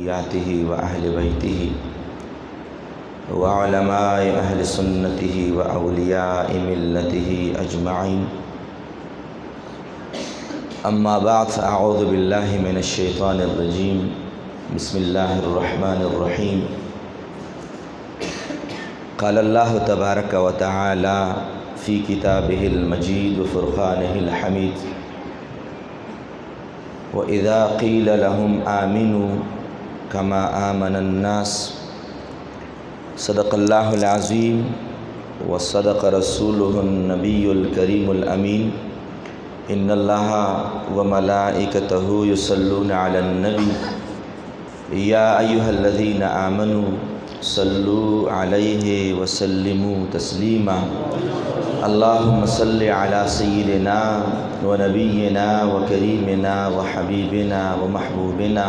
ذرياته وأهل بيته وعلماء أهل سنته وأولياء ملته أجمعين أما بعد أعوذ بالله من الشيطان الرجيم بسم الله الرحمن الرحيم قال الله تبارك وتعالى في كتابه المجيد وفرقانه الحميد وإذا قيل لهم آمنوا كما آمن الناس صدق الله العظيم وصدق رسوله النبي الكريم الأمين إن الله وملائكته يصلون على النبي يا أيها الذين آمنوا صلوا عليه وسلموا تسليما اللهم صل على سيدنا ونبينا وكريمنا وحبيبنا ومحبوبنا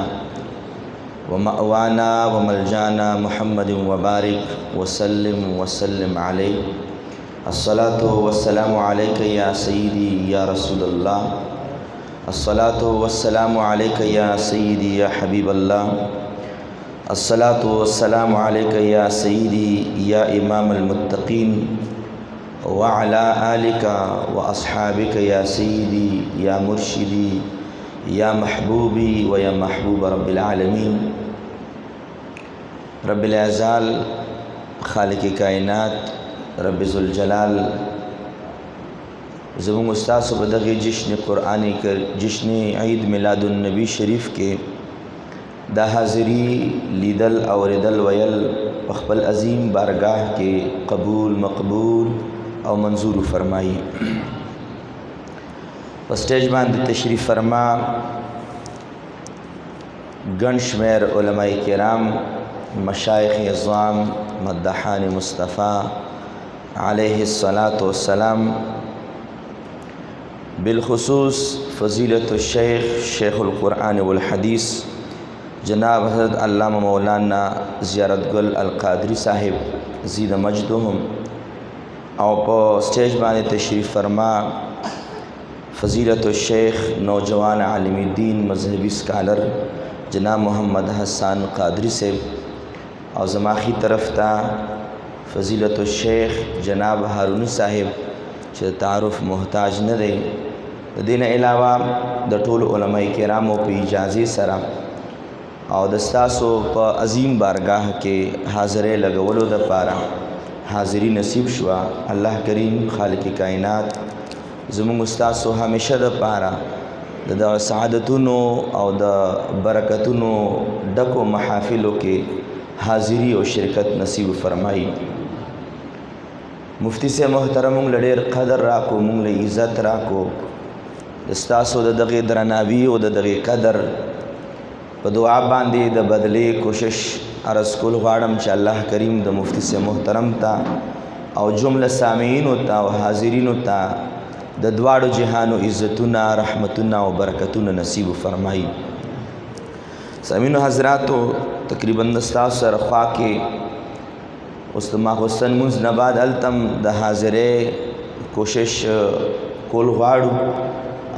ومأوانا وملجانا محمد وبارك وسلم عليه الصلاة والسلام عليك يا سيدي يا رسول الله الصلاة والسلام عليك يا سيدي يا حبيب الله الصلاة والسلام عليك يا سيدي يا إمام المتقين وعلى آلك وأصحابك يا سيدي يا مرشدي يا محبوبي ويا محبوب رب العالمين رب العزال خالق کائنات رب ذوالجلال زمون استاد بدغی جشن قرآنی کے جشن عید میلاد النبی شریف کے دا حاضری لیدل اوریدل ویل خپل عظیم بارگاہ کے قبول مقبول او منظور فرمائی سٹیج باندې تشریف فرما گن شمیر علماء کرام مشایخ اعظام مدحان مصطفیٰ علیہ الصلاۃ والسلام بالخصوص فضیلت الشیخ شیخ القرآن والحدیث جناب حضرت علامہ مولانا زیارت گل القادری صاحب زید مجدهم او په سٹیج باندې تشریف فرما فضیلت الشیخ نوجوان عالم الدین مذہبی سکالر جناب محمد حسان قادری سے او زماخی طرف تا فضیلت الشیخ جناب هارونی صاحب چې تعارف محتاج نه دی دین علاوه د ټول علماء کرامو په اجازه سره او د تاسو په عظیم بارگاہ کې حاضرې لګولو د پاره حاضری نصیب شوا الله کریم خالق کائنات زموږ استاسو همیشه د پاره د سعادتونو او د برکتونو ډکو محافلو کې حاضری او شرکت نصیب فرمایي مفتی سے محترم مونږ ډېر قدر راکو مونږ له عزت راکو د استاسو د دغه درناوي او د دغه قدر په دعا باندې د بدلې کوشش عرض کول غواړم چې الله کریم د مفتی سے محترم تا او جمله سامعین او حاضرین تا د دواړو جهانو عزتونه رحمتونه او برکتونه نصیب فرمایي سامعینو حضراتو تقریبا استاد سره خوا کې استما حسن منز نباد التم د حاضرې کوشش کول غواړو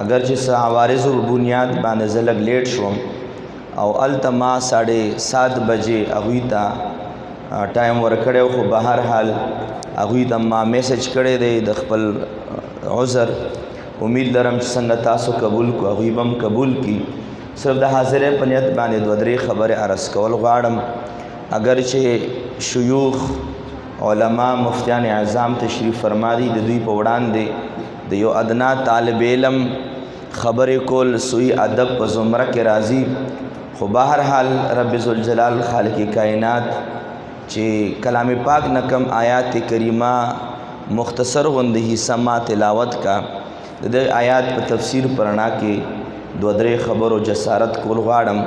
اگر چې عوارض او بنیاد باندې زلګ لیټ شوم او التما 7:30 بجې اغوی ته ټایم ورکړیو خو بهر حال اغوی ته ما میسج کړی دی د خپل عذر امید لرم چې څنګه تاسو قبول کو اغوی بم قبول کی صرف د حاضرې په نیت باندې دوه درې خبره عرض کول غواړم اگر چې شیوخ علما مفتیان اعظام تشریف فرما دي د دوی په وړاندې د یو ادنا طالب علم خبرې کول سوی ادب په زمره کې راځي خو بهر حال رب ذوالجلال خالق کائنات چې کلام پاک نکم آیات کریمه مختصر غوندې حصہ تلاوت کا د آیات په تفسیر پرنا کې دوه درې خبرو جسارت کول غواړم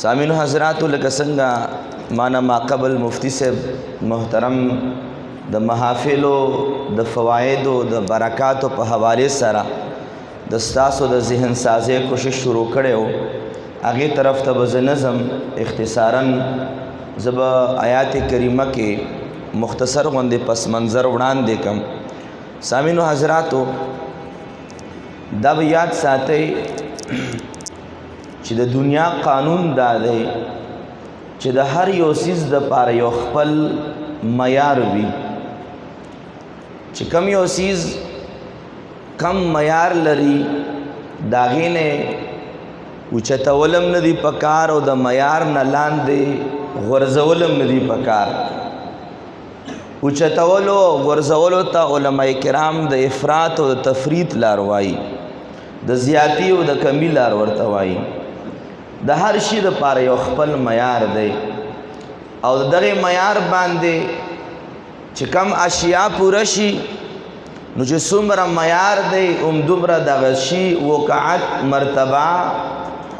سامعینو حضراتو لکه څنګه مانا ما قبل مفتی صاحب محترم د محافلو د فوایدو د برکاتو په حواله سره د ستاسو د ذهن سازي کوشش شروع کړو هغه طرف ته نظم اختصارا زب آیات کریمه کې مختصر غوندې پس منظر وړاندې کم سامعینو حضراتو دا یاد ساتئ چې چې د دنیا قانون دا دی چې د هر یو څیز دپاره یو خپل معیار وي چې کم یو څیز کم معیار لري د هغې نه اوچتولم نه دي پکار او د معیار نه لاندې غورځولم نه دي پکار اوچتولو او غورځولو ته علماء کرام د افراط او د تفریط لار وایي د زیاتی او د کمی لار ورته وایي د هر شي دپاره یو خپل معیار دی او د دغې معیار باندې چې کم اشیا پوره شي نو چې څومره معیار دی همدومره دغه شي وقعت مرتبه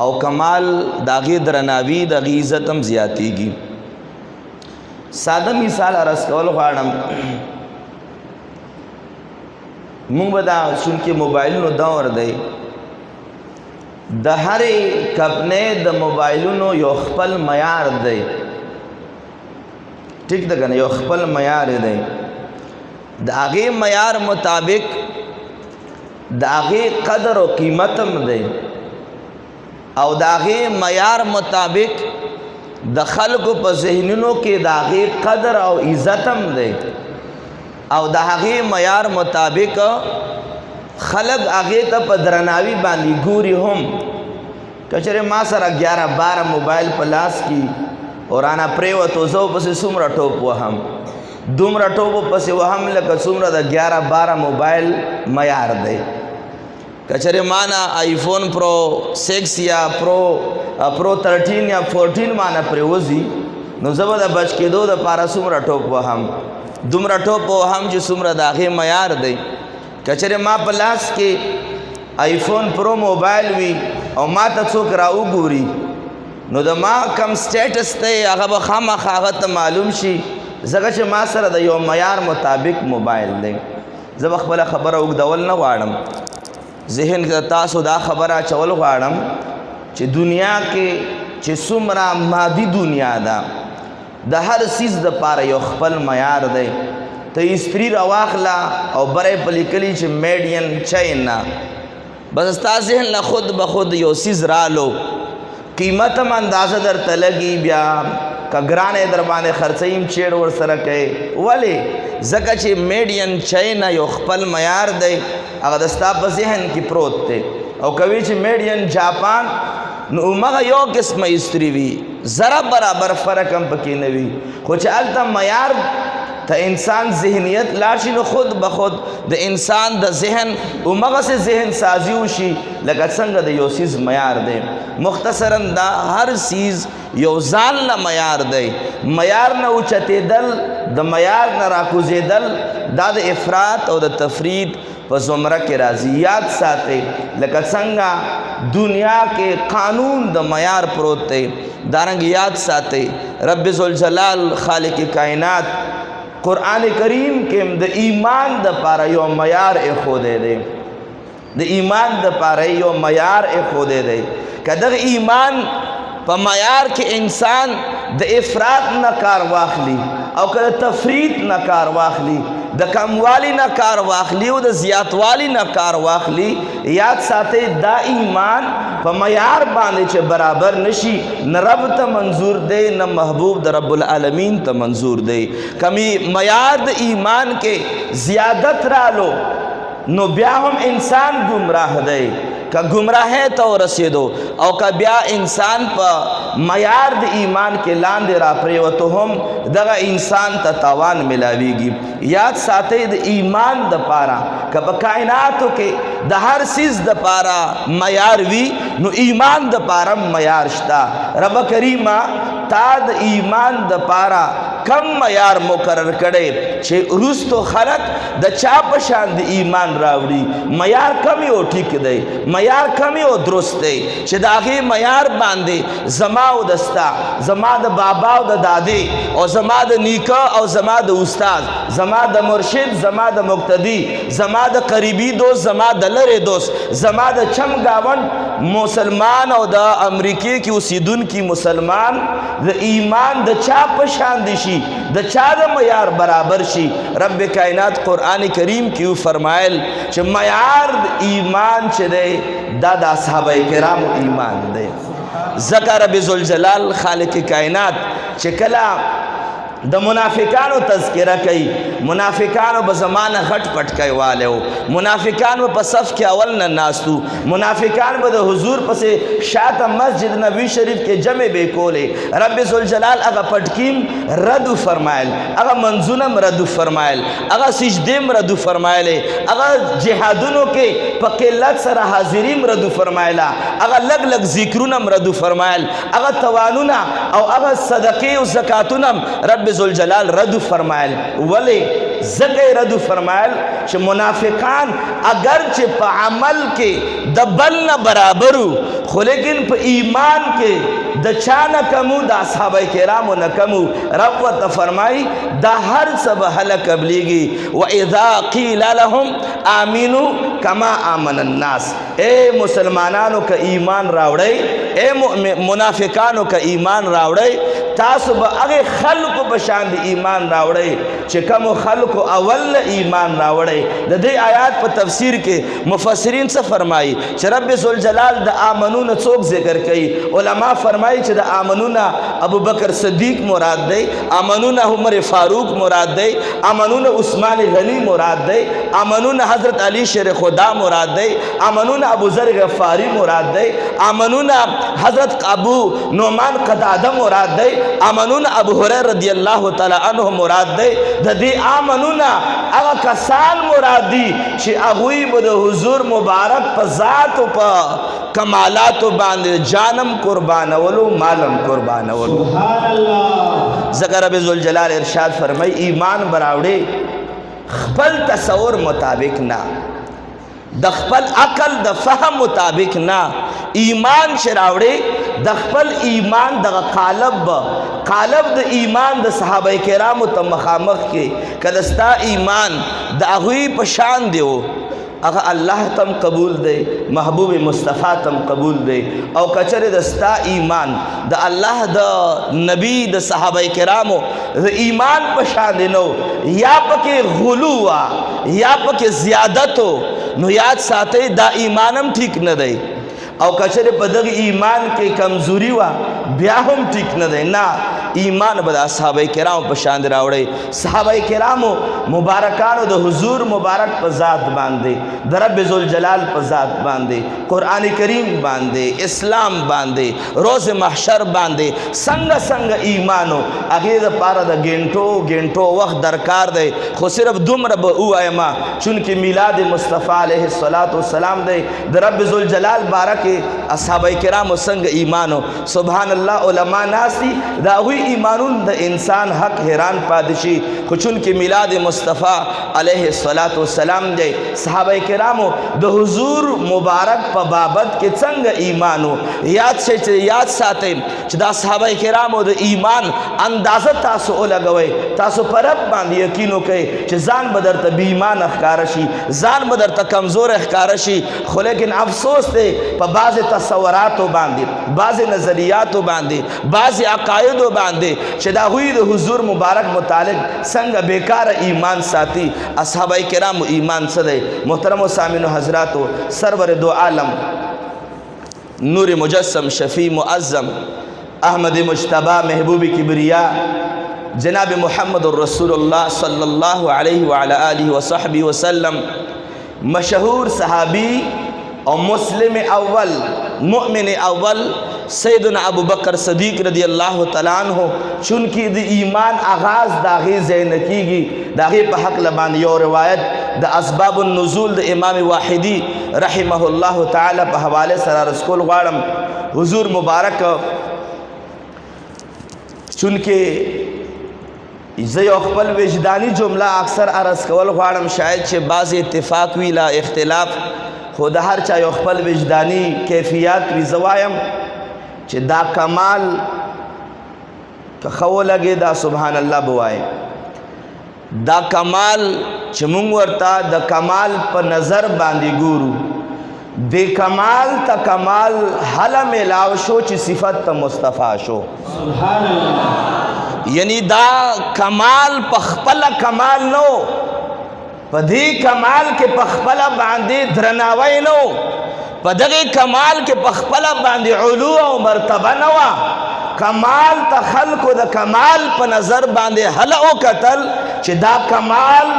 او کمال د هغې درناوي د هغې عزت هم زیاتېږي ساده مثال عرض کول غواړم مونږ به دا چونکې موبایلونو دور دی د هرې کمپنۍ د موبایلونو یو خپل معیار دی ټیک ده که نه یو خپل معیار دی د هغې معیار مطابق د هغې قدر او قیمت هم دی او د هغې معیار مطابق د خلکو په ذهنونو کې د هغې قدر او عزت هم دی او د هغې معیار مطابق خلک هغې ته په درناوي باندې ګوري هم که چېرې ما سره 11-12 موبایل په لاس کې او رانه پرېوتو زه ورپسې څومره ټوپ وهم دومره ټوپ ورپسې وهم لکه څومره د 11-12 موبایل معیار دی که چېرې ما نه آیفون پرو 6 یا پرو 13 یا 14 ما نه پرېوځي نو زه به د بچ کېدو دپاره څومره ټوپ وهم دومره ټوپ وهم چې څومره د هغې معیار دی که چېرې ما په لاس کې آیفون پرو موبایل وي او ما ته څوک راوګوري نو د ما کم سټیټس دی هغه به خامخا هغه ته معلوم شي ځکه چې ما سره د یو معیار مطابق موبایل دی زه به خپله خبره اوږدول نه غواړم ذهن کې تاسو دا خبره اچول غواړم چې دنیا کې چې څومره مادي دنیا ده د هر څیز دپاره یو خپل معیار دی ته استري راواخله او بری په لیکلي چې میډ ان چاینا بس ستا ذهن له خود به خود یو څیز رالو قیمت هم اندازه درته لګي بیا که ګرانې در باندې خرڅوي چیړ ورسره کوې ولې ځکه چې میډ ان چاینا یو خپل معیار دی هغه د ستا په ذهن کې پروت دی او کوي چې میډ ان جاپان نو همغه یو قسمه استري وي ذره برابر فرق هم پکې نه وي خو چې هلته معیار ته انسان ذهنیت لاړ شي نو خود به خود د انسان د ذهن همغسې ذهن سازي وشي لکه څنګه د یو څیز معیار دی مختصرا دا هر څیز یو ځان له معیار دی معیار نه اوچتېدل د معیار نه راکوزېدل دا د افراط او د تفرید په زمره کې راځي یاد ساتئ لکه څنګه دنیا کې قانون د معیار پروت دی دارنګ یاد ساتئ رب ذوالجلال خالق کائنات قرآن کریم کې د ایمان دپاره یو معیار ایښودی دی د ایمان دپاره یو معیار ایښودی دی که دغه ایمان په معیار کې انسان د افراط نه کار واخلي او که د تفریط نه کار واخلي د کموالی نه کار واخلي او د زیاتوالی نه کار واخلي یاد ساتئ دا ایمان په معیار باندې چې برابر نشي نه رب ته منظور دی نه محبوب د رب العالمین ته منظور دی کمی معیار د ایمان کې زیادت رالو نو بیا هم انسان گمراه دی که گمراهی ته ورسېدو او که بیا انسان په معیار د ایمان کې لاندې را پرېوتو هم دغه انسان ته تاوان ملاویږي یاد ساتئ د ایمان دپاره که په کائناتو کې د هر څیز دپاره معیار وي نو ایمان دپاره معیار شته رب کریمه تا د ایمان دپاره کم معیار مقرر کړی چې وروستو خلک د چا په شان د ایمان راوړي معیار کم او ټیک دی معیار کم او درست دی چې د هغې معیار باندې زما او د ستا زما د بابا او د دادی او زما د نیکه او زما د استاد زما د مرشد زما د مقتدی زما د قریبي دوست زما د لرې دوست زما د چم گاوند مسلمان او د امریکې کې اوسیدونکي مسلمان د ایمان د چا په شان دي شي د چا د معیار برابر شي رب کائنات قرآن کریم کې فرمایل چې معیار د ایمان چې دی دا د اصحابه کرامو ایمان دی ذکر رب ذوالجلال خالق کائنات چې کله د منافقانو تذکرہ کوي منافقانو به زمانه غټ پټ کوي والو منافقانو په صف کې اول نه ناستو منافقان به د حضور پسې شاته مسجد نبوي شریف کې جمع به کولې رب ذوالجلال هغه پټکیم رد فرمایل هغه منځونه رد فرمایل هغه سجدې رد فرمایل هغه جهادونو کې په قلت سره حاضرین رد فرمایلا هغه لګ لګ ذکرونه رد فرمایل هغه توانونه او هغه صدقې او زکاتونه رب ذوالجلال رد فرمایل ولی زکه رد فرمایل چې منافقان اگر چې په عمل کې د بل نه برابرو خو لیکن په ایمان کې د چا نه کمو د اصحابه کرامو نه کمو رب ورته فرمایي دا هر څه به هله قبلیږي واذا قیل لهم آمنوا کما آمن الناس اے مسلمانانو که ایمان راوړی اے منافقانو که ایمان راوړی تاسو به هغه خلکو په شان د ایمان راوړی چې کوم خلکو اول ایمان راوړی د دې آیات په تفسیر کې مفسرین څه فرمایي چې رب ذوالجلال د آمنون څوک ذکر کوي علما فرمایي چې د آمنون ابو بکر صدیق مراد دی آمنون عمر فاروق مراد دی آمنون عثمان غنی مراد دی آمنون حضرت علی شیر خدا مراد دی آمنون ابو ذر غفاری مراد دی آمنون حضرت ابو نعمان قتاده مراد دی آمنون ابو هريره رضی الله تعالی عنہ مراد دی د دې آمنون هغه کسان مراد دي چې هغوی به د حضور مبارک په ذات او په کمالاتو باندې جانم قربانولو مالم قربانولو سبحان الله ذکر رب ذوالجلال ارشاد فرمای ایمان براوړي خپل تصور مطابق نه د خپل عقل د فهم مطابق نه ایمان شراوړي د خپل ایمان د قالب د ایمان د صحابه کرامو ته مخامخ کې کله ستا ایمان د هغوی په شان دیو هغه الله تم قبول دی محبوب مصطفی تم قبول دی او کچره د ستا ایمان د الله د نبی د صحابه کرامو د ایمان په شان دی نو یا پکې غلو یا پکې زیادتو نو یاد ساتي دا ایمانم ٹھیک نه دی او کچره په دغه ایمان کې کمزوري وا بیا هم ټیک نه دی نه ایمان به د اصحابه کرامو په شان راوړی صحابه کرامو مبارکانو د حضور مبارک په ذات باندې د رب ذوالجلال په ذات باندې قرآن کریم باندې اسلام باندې روز محشر باندې څنګه ایمانو هغې دپاره د ګنټو وخت درکار دی خو صرف دومره به ووایم چونکې میلاد مصطفی علیه الصلاة والسلام دی د رب ذوالجلال باره کې اصحابه کرامو څنګه ایمانو سبحان الله علما ناسي د هغوی ایمانون د انسان حق حیران پادشي خو چونکې میلاد مصطفی علیه الصلاة والسلام دی صحابه کرامو د حضور مبارک په بابت کې څنګه ایمانو یاد ساتئ چې دا صحابه کرامو د ایمان اندازه تاسو ولګوئ تاسو پر رب باندې یقین وکئ چې ځان به درته بې ایمانه ښکاره شي ځان به درته کمزوره ښکاره شي خو لیکن افسوس دی په بعضې تصوراتو باندې بعضې نظریاتو باندې بعضې عقایدو باندې چې د هغوی د حضور مبارک متعلق څنګه بیکاره ایمان ساتي اصحابه کرامو ایمان څه دی محترم سامعینو حضراتو سرور دو عالم نور مجسم شفیع معظم احمد مجتبی محبوب کبریا جناب محمد الرسول اللہ صلی اللہ علیہ وعلی آلہ وصحبہ وسلم مشہور صحابی اور مسلم اول مؤمن اول سیدنا ابو بکر صدیق رضی اللہ تعالیٰ عنہ چونکہ دی ایمان آغاز داغی زینکی گی داغی پا حق لبان یو روایت دا اسباب النزول دا امام واحدی رحمہ اللہ تعالی پا حوالے سر رسکول غارم حضور مبارک چونکہ زیو خپل وجدانی جمله اکثر عرض کول غواړم شاید چې بعض اتفاق وی لا اختلاف خود هر چا یو خپل وجدانی کیفیت وی زوایم چې دا کمال که خو لګي دا سبحان الله بوای دا کمال چې مونږ ورته د کمال په نظر باندې ګورو د کمال تا کمال حل ملاو شو چې صفت تا مصطفی شو سبحان الله یعنی دا کمال پخپل کمال نو پدی کمال کے پخپل باندې درناوی نو په دغه کمال کې په خپله باندې علو او مرتبه نه وه کمال ته خلکو د کمال په نظر باندې هله وکتل چې دا کمال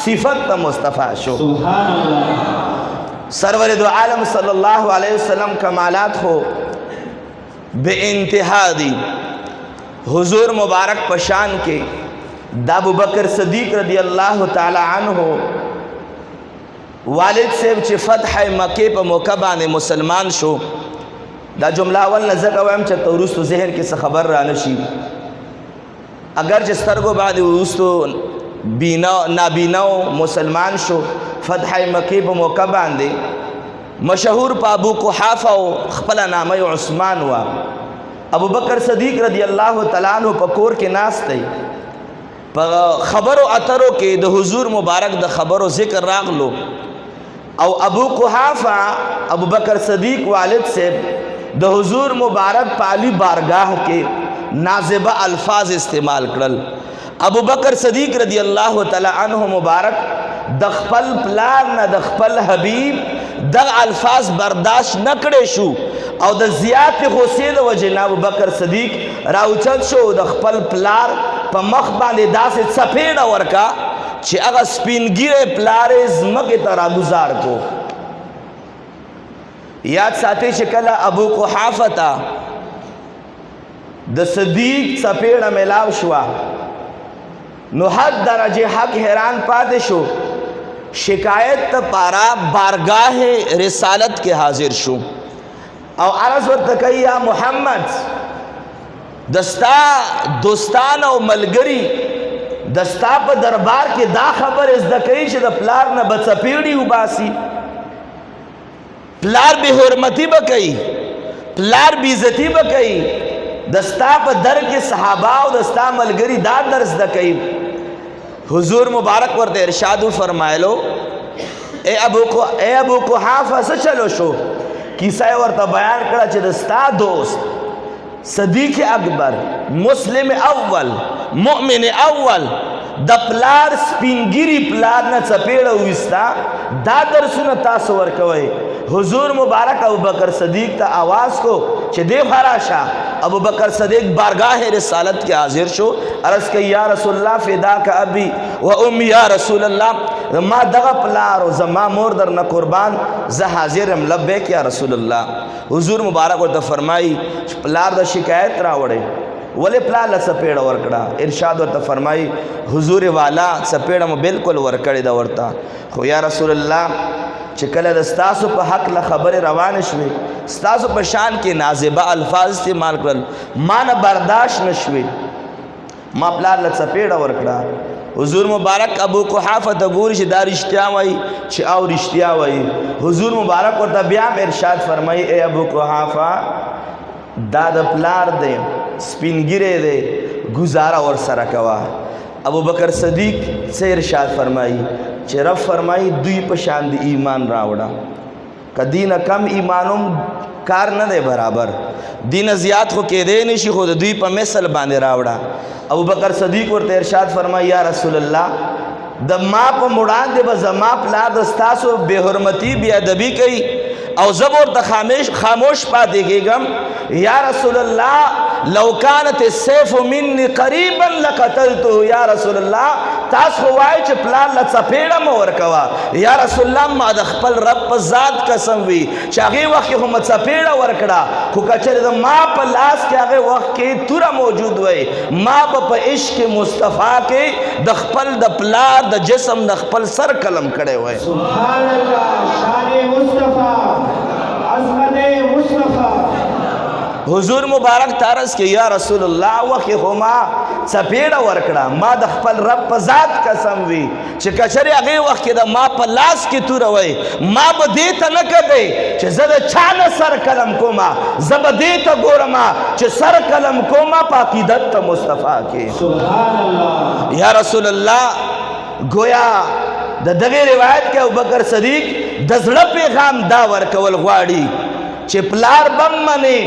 صفت د مصطفی شو سبحان الله سرور دو عالم صلی الله علیه وسلم کمالات خو بے انتہا دی حضور مبارک پشان کے دا ابو بکر صدیق رضی اللہ تعالی عنہ والد سے چی فتح مکے پا موقع بانے مسلمان شو دا جملہ اول نزد اوام چا توروستو ذہن کی سے خبر رانشی اگر جس ترگو بعد وروستو نابیناو مسلمان شو فتح مکے پا موقع باندے مشہور پا ابو قحافہ و خپلا نامی عثمان وا ابو بکر صدیق رضی اللہ تعالیٰ عنہ پا کور کے ناس تے پا خبر و اترو کے دا حضور مبارک دا خبر و ذکر راغلو او ابو قحافہ ابو بکر صدیق والد سے دا حضور مبارک پالی بارگاہ کے نازبہ الفاظ استعمال کرل ابو بکر صدیق رضی اللہ تعالیٰ عنہ مبارک دخپل پلان نا دخپل حبیب دغ الفاظ برداشت نکڑے شو او د زیات غصے د وجه ابو بکر صدیق راوچت شو د خپل پلار په مخ باندې داسې څپېړه ورکا چې هغه سپینګیره پلار زمکې ته راګزار کو یاد ساتئ چې کله ابو قحافه ته د صدیق څپېړه میلاو شوه نو حد درجه حق حیران پاتې شو شکایت تا پارا بارگاہ رسالت کے حاضر شو او عرض ورتکی یا محمد دستا دوستان او ملگری دستا پا دربار کے دا خبر ازدکئی چھ دا پلار نا بچپیڑی باسی پلار بے حرمتی بکئی پلار بے عزتی بکئی دستا پا در کے صحابہ و دستا ملگری دا درس دکئی حضور مبارک ورد ارشاد فرمائلو اے ابو قحافہ سے چلو شو کیسا ورطا بیان کرا چھ دستا دوست صدیق اکبر مسلم اول مؤمن اول دا پلار سپینگیری پلار نا چپیڑا ہوئستا دا درسونا تاسو ورکوئے حضور مبارک ابو بکر صدیق تا آواز کو چھ دے خراشا ابو بکر صدیق بارگاہ رسالت کے حاضر شو عرض کہ یا رسول اللہ فدا کا ابی و امی یا رسول اللہ ما دغا پلار و زما مور در نا قربان زہ حاضرم لبیک یا رسول اللہ حضور مبارک ورطا فرمائی پلار دا شکایت راوڑے ولی پلار لسپیڑا ورکڑا ارشاد ورطا فرمائی حضور والا سپیڑا مو بالکل ورکڑی دا ورطا خو یا رسول اللہ چکل دستاسو پا حق لخبر روانشوی ستاسو پا شان کے نازبہ الفاظ استعمال کرل مانا برداشت نشوی ما پلار لسپیڑا ورکڑا حضور مبارک ابو قحافہ تا گوری چھ دا رشتیا وائی چھ آو رشتیا وائی حضور مبارک ورطا بیام ارشاد فرمائی اے ابو قحافہ دا دا پلار دے سپینگرے دے گزارا ور سرکوا ابو بکر صدیق سے ارشاد فرمائی چھ رب فرمائی دوی پشان دی ایمان راوڑا کہ دین کم ایمانم کار نہ دے برابر دین زیاد خو کے دے نشی خود دوی پا مثل باندے راوڑا ابو بکر صدیق ورطا ارشاد فرمائی یا رسول اللہ دا ما پا مڑان دے بزا ما پلا دستاسو بے حرمتی بے ادبی کئی او زبور تا خاموش پاتے گے گم یا رسول اللہ لو کانت السیف منی قریبا لقتلتو یا رسول اللہ تاس خوائی چھ پلان لچپیڑا مورکوا یا رسول اللہ ما دا خپل رب پا ذات قسم وی چاگی وقت کی ہم چپیڑا ورکڑا خو کچر دا ما پا لاس کے آگے وقت کی تورا موجود وی ما پا عشق مصطفیٰ کے دا خپل دا پلار دا جسم دا خپل سر قلم کڑے ہوئے سبحان اللہ شان مصطفیٰ عظمت مصطفیٰ حضور مبارک تارس کے یا رسول اللہ وقی خوما سپیڑا ورکڑا ما دا خپل رب پا ذات قسم وی چھ کچری اگے وقت دا ما پا لاس کی تو روئے ما با دیتا نکا دے چھ زد چانا سر کلم کوما زب دیتا گورما چھ سر کلم کوما پا قیدت تا مصطفیٰ کے سبحان اللہ یا رسول اللہ گویا دا دغی روایت کے ابوبکر صدیق دزڑا پیغام دا ورکول غواڑی چھ پلار بم منے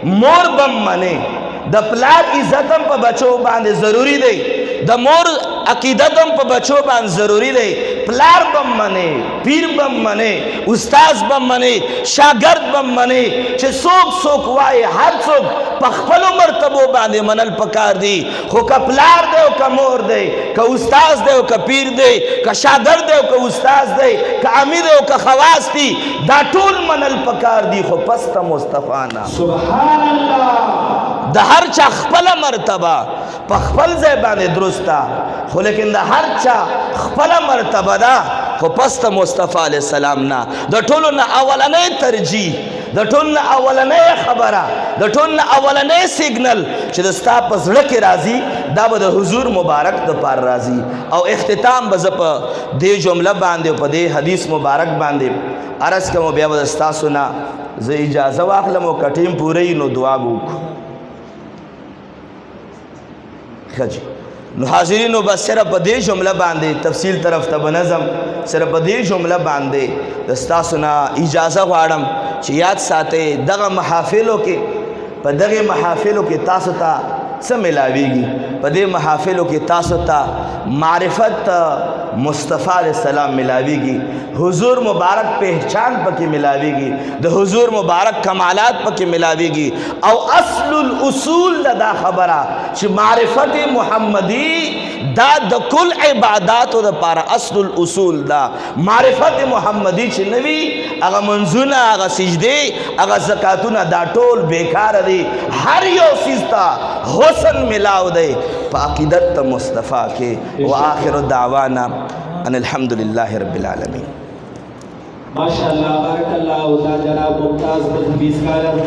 مور بم منے دا پلار عزتم پا بچو باندے ضروری دے د مور عقیدت هم په بچو باندې ضروری دی پلار بم منی پیر بم منی استاد بم منی شاگرد بم منی چې څوک څوک وایي هر څوک په خپلو مرتبو باندې منل پکار دی خو که پلار دی او که مور دی که استاد دی او که پیر دی که شاگرد دی او که استاد دی که امیر دی او که خواص دی دا ټول منل پکار دی خو پس ته مصطفی نه سبحان الله د هر چا خپل مرتبه په خپل ځای باندې درسته خو لیکن د هر چا خپل مرتبه ده خو پس ته مصطفی علیه السلام نه د ټولو نه اولنۍ ترجیح د ټول نه اولنۍ خبره د ټول نه اولنۍ سیګنل چې د ستا په زړه کې راځي دا به د حضور مبارک د پار راځي او اختتام به زه په دې جمله باندې او په دې حدیث مبارک باندې عرض کوم بیا به ستاسو نه زه اجازه واخلم او کټیم پوره نو دعا وکړو خجی نو حاضرینو بس صرف په دې جمله باندې تفصیل طرف ته بنظم صرف په دې جمله باندې د ستاسو نه اجازه غواړم چې یاد ساتئ دغه محافلو کې په دغه محافلو کې تاسو ته څه ملاویږي په دې محافلو کې تاسو ته معرفت مصطفی علیہ السلام ملاویږي حضور مبارک پہچان پکې ملاویږي د حضور مبارک کمالات پکې ملاویږي او اصل الاصول دا خبره چې معرفت محمدی دا د کل عباداتو لپاره اصل الاصول دا معرفت محمدی چې نوی هغه منځونه هغه سجدې هغه زکاتونه دا ټول بیکار دي هر یو چیز ته حسن ملاو دی په عقیدت مصطفی کې واخر دعوانا ان الحمد لله رب العالمین ماشاءاللہ بارک اللہ جناب ممتاز مذہبی اسکالر